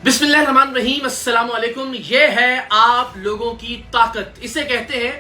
बिस्मिल्लाहिर्रहमानिर्रहीम, अस्सलाम वालेकुम। ये है आप लोगों की ताकत, इसे कहते हैं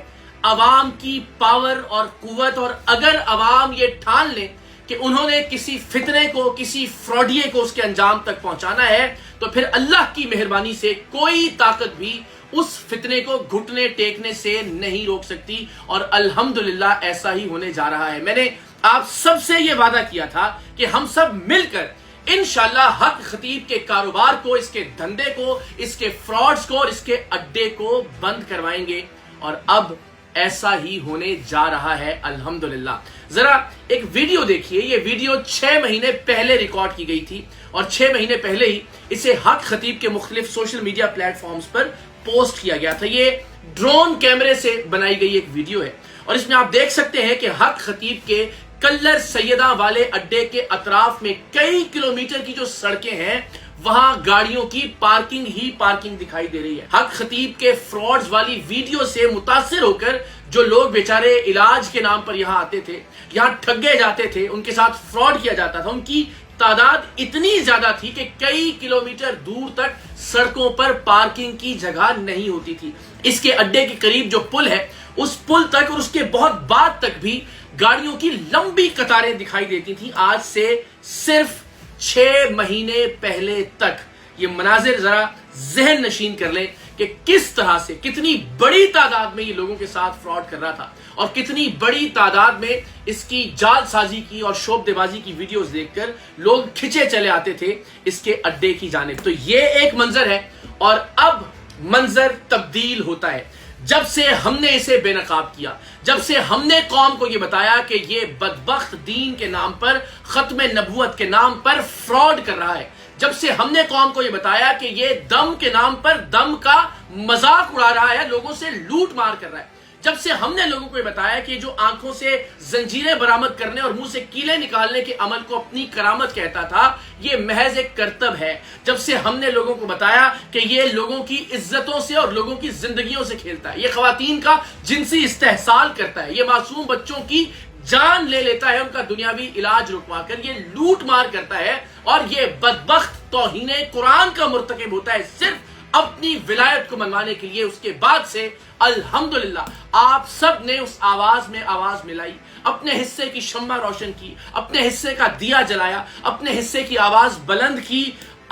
अवाम की पावर और कुव्वत। और अगर अवाम ये ठान ले कि उन्होंने किसी फितने को, किसी फ्रॉडिये को उसके अंजाम तक पहुंचाना है, तो फिर अल्लाह की मेहरबानी से कोई ताकत भी उस फितने को घुटने टेकने से नहीं रोक सकती। और अल्हम्दुलिल्लाह ऐसा ही होने जा रहा है। मैंने आप सबसे ये वादा किया था कि हम सब मिलकर इंशाअल्लाह हक खतीब के कारोबार को, इसके धंधे को, इसके फ्रॉड्स को और इसके अड्डे को बंद करवाएंगे। और अब ऐसा ही होने जा रहा है अल्हम्दुलिल्लाह। जरा एक वीडियो देखिए। ये वीडियो 6 महीने पहले रिकॉर्ड की गई थी और 6 महीने पहले ही इसे हक खतीब के मुख्तलिफ सोशल मीडिया प्लेटफॉर्म्स पर पोस्ट किया गया था। ये ड्रोन कैमरे से बनाई गई एक वीडियो है और इसमें आप देख सकते हैं कि हक खतीब के कल्लर सैयदा वाले अड्डे के अतराफ में कई किलोमीटर की जो सड़कें हैं, वहां गाड़ियों की पार्किंग ही पार्किंग दिखाई दे रही है। हक खतीब के फ्रॉड्स वाली वीडियो से मुतासिर होकर जो लोग बेचारे इलाज के नाम पर यहां आते थे, यहां ठगे जाते थे, उनके साथ फ्रॉड किया जाता था, उनकी तादाद इतनी ज्यादा थी कि कई किलोमीटर दूर तक सड़कों पर पार्किंग की जगह नहीं होती थी। इसके अड्डे के करीब जो पुल है, उस पुल तक और उसके बहुत बाद तक भी गाड़ियों की लंबी कतारें दिखाई देती थी। आज से सिर्फ 6 महीने पहले तक। ये मनाजिर जरा जहन नशीन कर लें कि किस तरह से, कितनी बड़ी तादाद में ये लोगों के साथ फ्रॉड कर रहा था और कितनी बड़ी तादाद में इसकी जालसाजी की और शोबदेबाजी की वीडियोस देखकर लोग खिंचे चले आते थे इसके अड्डे की जानिब। तो ये एक मंजर है और अब मंजर तब्दील होता है। जब से हमने इसे बेनकाब किया, जब से हमने कौम को यह बताया कि ये बदबख्त दीन के नाम पर, खत्म नबूवत के नाम पर फ्रॉड कर रहा है, जब से हमने कौम को यह बताया कि ये दम के नाम पर दम का मजाक उड़ा रहा है, लोगों से लूट मार कर रहा है, जब से हमने लोगों को यह बताया कि जो आंखों से जंजीरें बरामद करने और मुंह से कीले निकालने के अमल को अपनी करामत कहता था, ये महज एक करतब है, जब से हमने लोगों को बताया कि ये लोगों की इज्जतों से और लोगों की जिंदगियों से खेलता है, ये खवातीन का जिनसी इस्तेहसाल करता है, ये मासूम बच्चों की जान ले लेता है, उनका दुनियावी इलाज रुकवा कर ये लूट मार करता है और ये बदबख्त तौहीने कुरान का मुर्तकिब होता है सिर्फ अपनी विलायत को मनवाने के लिए। उसके बाद से अल्हम्दुलिल्लाह आप सब ने उस आवाज में आवाज मिलाई, अपने हिस्से की शम्मा रोशन की, अपने हिस्से का दिया जलाया, अपने हिस्से की आवाज बुलंद की।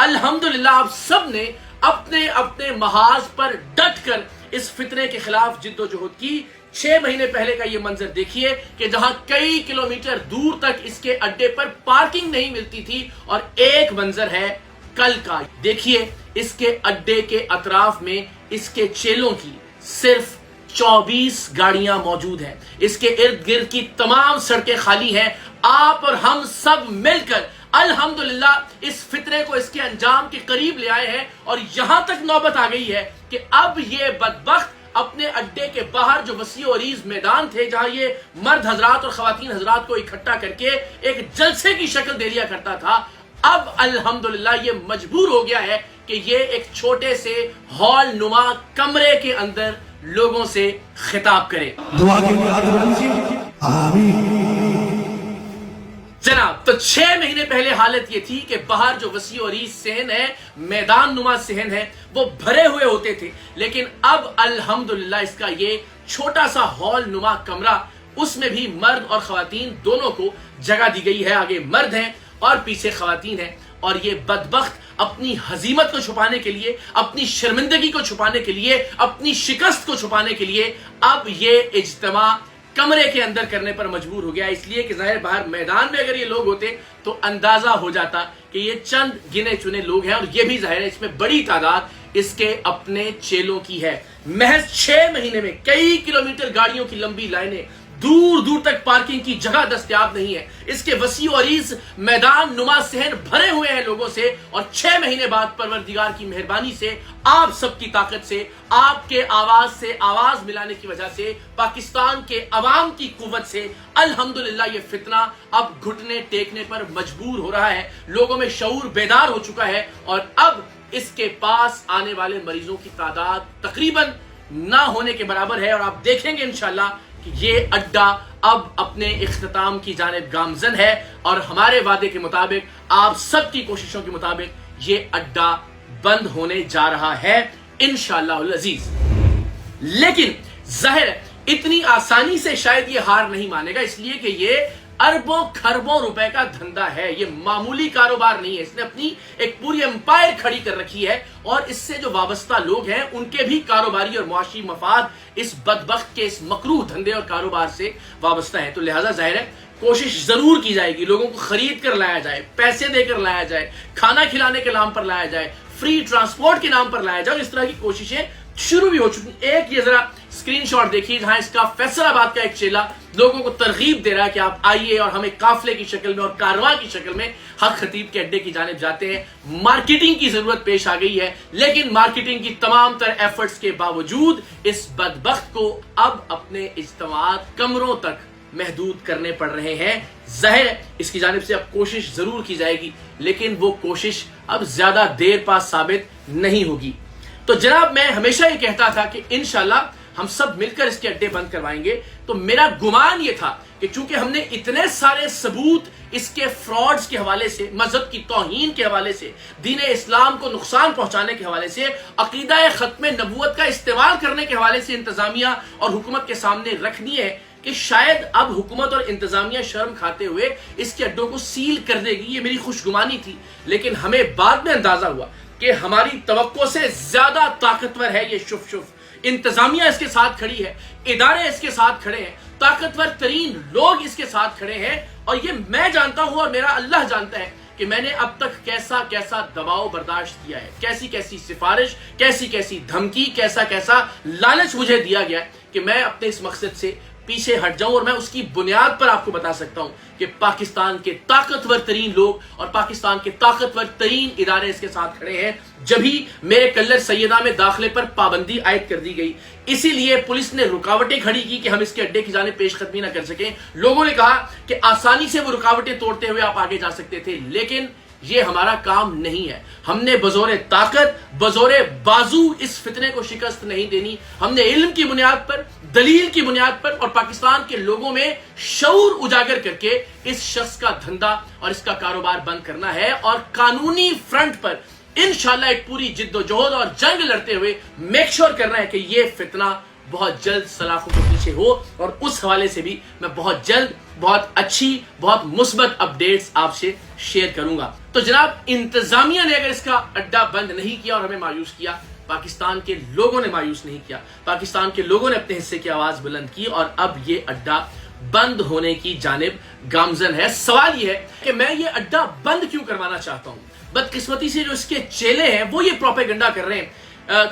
अल्हम्दुलिल्लाह आप सब ने अपने अपने महाज पर डट कर इस फितने के खिलाफ जिद्दोजहद की। 6 महीने पहले का ये मंजर देखिए कि जहां कई किलोमीटर दूर तक इसके अड्डे पर पार्किंग नहीं मिलती थी, और एक मंजर है कल का। देखिए इसके अड्डे के अतराफ में इसके चेलों की सिर्फ 24 गाड़ियां मौजूद हैं। इसके इर्द गिर्द की तमाम सड़कें खाली हैं। आप और हम सब मिलकर अल्हम्दुलिल्लाह इस फितरे को इसके अंजाम के करीब ले आए हैं। और यहां तक नौबत आ गई है कि अब ये बदबख्त अपने अड्डे के बाहर जो वसी और अरीज मैदान थे, जहां ये मर्द हजरात और खवातीन हजरात को इकट्ठा करके एक जलसे की शक्ल दे दिया करता था, अब अल्हम्दुलिल्लाह ये मजबूर हो गया है कि ये एक छोटे से हॉल नुमा कमरे के अंदर लोगों से खिताब करे। दुआ के लिए हाथ उठाइए, आमीन। जनाब, तो 6 महीने पहले हालत ये थी कि बाहर जो वसी और अरीज सहन है, मैदान नुमा सहन है, वो भरे हुए होते थे। लेकिन अब अल्हम्दुलिल्लाह इसका ये छोटा सा हॉल नुमा कमरा, उसमें भी मर्द और खवातीन दोनों को जगह दी गई है। आगे मर्द हैं और पीछे खवातीन हैं। और ये बदबख्त अपनी हजीमत को छुपाने के लिए, अपनी शर्मिंदगी को छुपाने के लिए, अपनी शिकस्त को छुपाने के लिए अब ये इज्तिमा कमरे के अंदर करने पर मजबूर हो गया। इसलिए कि जाहिर बाहर मैदान में अगर ये लोग होते तो अंदाजा हो जाता कि ये चंद गिने चुने लोग हैं। और ये भी जाहिर है इसमें बड़ी तादाद इसके अपने चेलों की है। महज 6 महीने में कई किलोमीटर गाड़ियों की लंबी लाइनें, दूर दूर तक पार्किंग की जगह दस्तयाब नहीं है। इसके वसी और अरीज मैदान नुमा सहन भरे हुए हैं लोगों से। और 6 महीने बाद परवरदिगार की मेहरबानी से, आप सबकी ताकत से, आपके आवाज से आवाज मिलाने की वजह से, पाकिस्तान के अवाम की कुव्वत से अल्हम्दुलिल्लाह ये फितना अब घुटने टेकने पर मजबूर हो रहा है। लोगों में शऊर बेदार हो चुका है और अब इसके पास आने वाले मरीजों की तादाद तकरीबन ना होने के बराबर है। और आप देखेंगे इंशाल्लाह कि ये अड्डा अब अपने इख्तिताम की जानिब गामजन है और हमारे वादे के मुताबिक, आप सबकी कोशिशों के मुताबिक ये अड्डा بند ہونے جا رہا ہے انشاءاللہ العزیز. لیکن ظاہر ہے اتنی آسانی سے شاید یہ ہار نہیں مانے گا، اس لیے کہ یہ اربوں کھربوں روپے کا دھندا ہے، یہ معمولی کاروبار نہیں ہے. اس نے اپنی ایک پوری امپائر کھڑی کر رکھی ہے اور اس سے جو وابستہ لوگ ہیں ان کے بھی کاروباری اور معاشی مفاد اس بدبخت کے اس مکروہ دھندے اور کاروبار سے وابستہ ہیں. تو لہٰذا ظاہر ہے کوشش ضرور کی جائے گی، لوگوں کو خرید کر لایا جائے، پیسے دے کر لایا جائے، کھانا کھلانے کے نام پر لایا جائے، فری ٹرانسپورٹ کے نام پر لایا جائے. اس طرح کی کوششیں شروع بھی ہو چکی. ایک یہ ذرا اسکرین شاٹ دیکھیے جہاں اس کا فیصل آباد کا ایک چیلا لوگوں کو ترغیب دے رہا ہے کہ آپ آئیے اور ہمیں قافلے کی شکل میں اور کارواں کی شکل میں حق خطیب کے اڈے کی جانب جاتے ہیں. مارکیٹنگ کی ضرورت پیش آ گئی ہے، لیکن مارکیٹنگ کی تمام تر ایفرٹس کے باوجود اس بدبخت کو اب اپنے اجتماعات کمروں تک محدود کرنے پڑ رہے ہیں. ظاہر ہے اس کی جانب سے اب کوشش ضرور کی جائے گی، لیکن وہ کوشش اب زیادہ دیر پاس ثابت نہیں ہوگی. تو جناب میں ہمیشہ یہ کہتا تھا کہ انشاءاللہ ہم سب مل کر اس کے اڈے بند کروائیں گے. تو میرا گمان یہ تھا کہ چونکہ ہم نے اتنے سارے ثبوت اس کے فراڈز کے حوالے سے، مذہب کی توہین کے حوالے سے، دین اسلام کو نقصان پہنچانے کے حوالے سے، عقیدہ ختم نبوت کا استعمال کرنے کے حوالے سے انتظامیہ اور حکومت کے سامنے رکھنی ہے کہ شاید اب حکومت اور انتظامیہ شرم کھاتے ہوئے اس کے اڈوں کو سیل کر دے گی. یہ میری خوش گمانی تھی، لیکن ہمیں بعد میں اندازہ ہوا کہ ہماری توقع سے زیادہ طاقتور ہے یہ شف. انتظامیہ اس کے ساتھ کھڑی ہے، ادارے اس کے ساتھ کھڑے ہیں، طاقتور ترین لوگ اس کے ساتھ کھڑے ہیں. اور یہ میں جانتا ہوں اور میرا اللہ جانتا ہے کہ میں نے اب تک کیسا کیسا دباؤ برداشت کیا ہے، کیسی کیسی سفارش، کیسی کیسی دھمکی، کیسا کیسا لالچ مجھے دیا گیا ہے کہ میں اپنے اس مقصد سے پیچھے ہٹ جاؤں. اور میں اس کی بنیاد پر آپ کو بتا سکتا ہوں کہ پاکستان کے طاقتور ترین لوگ اور پاکستان کے طاقتور ترین ادارے اس کے ساتھ کھڑے ہیں. جبھی میرے کلر سیدہ میں داخلے پر پابندی عائد کر دی گئی، اسی لیے پولیس نے رکاوٹیں کھڑی کی کہ ہم اس کے اڈے کی جانب پیش قدمی نہ کر سکیں. لوگوں نے کہا کہ آسانی سے وہ رکاوٹیں توڑتے ہوئے آپ آگے جا سکتے تھے، لیکن یہ ہمارا کام نہیں ہے. ہم نے بزور طاقت، بزور بازو اس فتنے کو شکست نہیں دینی. ہم نے علم کی بنیاد پر، دلیل کی بنیاد پر اور پاکستان کے لوگوں میں شعور اجاگر کر کے اس شخص کا دھندا اور اس کا کاروبار بند کرنا ہے، اور قانونی فرنٹ پر انشاءاللہ ایک پوری جد و جہد اور جنگ لڑتے ہوئے میک شور کرنا ہے کہ یہ فتنہ بہت جلد سلاخوں کے پیچھے ہو. اور اس حوالے سے بھی میں بہت جلد بہت اچھی، بہت مثبت اپڈیٹس آپ سے شیئر کروں گا. تو جناب انتظامیہ نے اگر اس کا اڈا بند نہیں کیا اور ہمیں مایوس کیا، پاکستان کے لوگوں نے مایوس نہیں کیا. پاکستان کے لوگوں نے اپنے حصے کی آواز بلند کی اور اب یہ اڈا بند ہونے کی جانب گامزن ہے. سوال یہ ہے کہ میں یہ اڈا بند کیوں کروانا چاہتا ہوں. بدقسمتی سے جو اس کے چیلے ہیں وہ یہ پروپیگنڈا کر رہے ہیں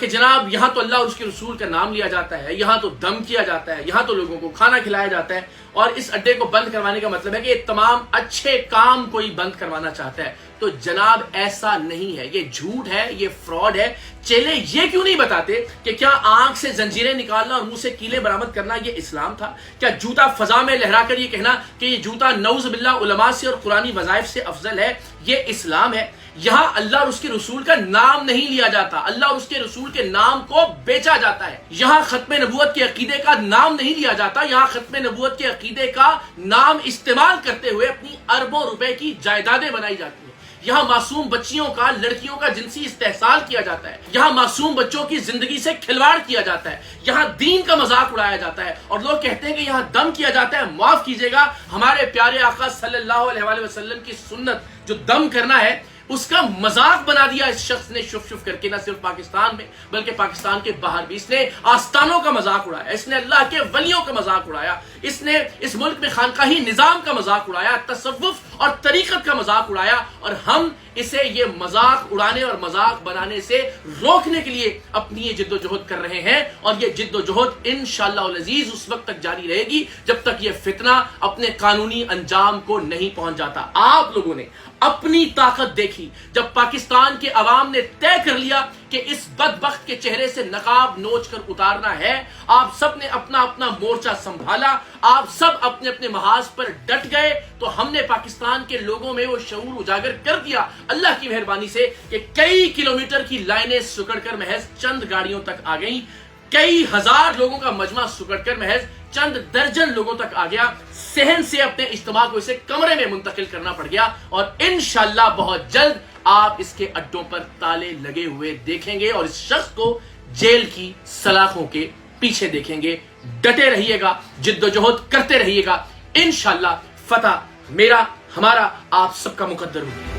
کہ جناب یہاں تو اللہ اور اس کے رسول کا نام لیا جاتا ہے، یہاں تو دم کیا جاتا ہے، یہاں تو لوگوں کو کھانا کھلایا جاتا ہے، اور اس اڈے کو بند کروانے کا مطلب ہے کہ یہ تمام اچھے کام کوئی بند کروانا چاہتا ہے. تو جناب ایسا نہیں ہے، یہ جھوٹ ہے، یہ فراڈ ہے. چیلے یہ کیوں نہیں بتاتے کہ کیا آنکھ سے زنجیریں نکالنا اور منہ سے کیلیں برآمد کرنا یہ اسلام تھا؟ کیا جوتا فضا میں لہرا کر یہ کہنا کہ یہ جوتا نعوذ باللہ علماء سے اور قرآنی وظائف سے افضل ہے یہ اسلام ہے؟ یہاں اللہ اور اس کے رسول کا نام نہیں لیا جاتا، اللہ اور اس کے رسول کے نام کو بیچا جاتا ہے. یہاں ختم نبوت کے عقیدے کا نام نہیں لیا جاتا، یہاں ختم نبوت کے عقیدے کا نام استعمال کرتے ہوئے اپنی اربوں روپے کی جائیدادیں بنائی جاتی ہیں. یہاں معصوم بچیوں کا، لڑکیوں کا جنسی استحصال کیا جاتا ہے. یہاں معصوم بچوں کی زندگی سے کھلواڑ کیا جاتا ہے. یہاں دین کا مذاق اڑایا جاتا ہے اور لوگ کہتے ہیں کہ یہاں دم کیا جاتا ہے. معاف کیجیے گا، ہمارے پیارے آقا صلی اللہ علیہ وآلہ وسلم کی سنت جو دم کرنا ہے اس کا مذاق بنا دیا اس شخص نے شف کر کے، نہ صرف پاکستان میں بلکہ پاکستان کے باہر بھی. اس نے آستانوں کا مذاق اڑایا، اس نے اللہ کے ولیوں کا مذاق اڑایا، اس نے اس ملک میں خانقاہی نظام کا مذاق اڑایا، تصوف اور طریقت کا مذاق اڑایا. اور ہم اسے یہ مذاق اڑانے اور مذاق بنانے سے روکنے کے لیے اپنی یہ جد و جہد کر رہے ہیں. اور یہ جد و جہد انشاءاللہ العزیز اس وقت تک جاری رہے گی جب تک یہ فتنہ اپنے قانونی انجام کو نہیں پہنچ جاتا. آپ لوگوں نے اپنی طاقت دیکھی جب پاکستان کے عوام نے طے کر لیا کہ اس بدبخت کے چہرے سے نقاب نوچ کر اتارنا ہے. آپ سب نے اپنا اپنا مورچہ سنبھالا، آپ سب اپنے اپنے محاذ پر ڈٹ گئے. تو ہم نے پاکستان کے لوگوں میں وہ شعور اجاگر کر دیا اللہ کی مہربانی سے کہ کئی کلومیٹر کی لائنیں سکڑ کر محض چند گاڑیوں تک آ گئیں. कई हजार लोगों का मजमा सुकड़ कर महज चंद दर्जन लोगों तक आ गया। सहन से अपने इज्तिमा को इसे कमरे में मुंतकिल करना पड़ गया और इंशाअल्लाह बहुत जल्द आप इसके अड्डों पर ताले लगे हुए देखेंगे और इस शख्स को जेल की सलाखों के पीछे देखेंगे। डटे रहिएगा, जिद्दोजहद करते रहिएगा, इंशाअल्लाह फतह मेरा, हमारा, आप सबका मुकद्दर होगी।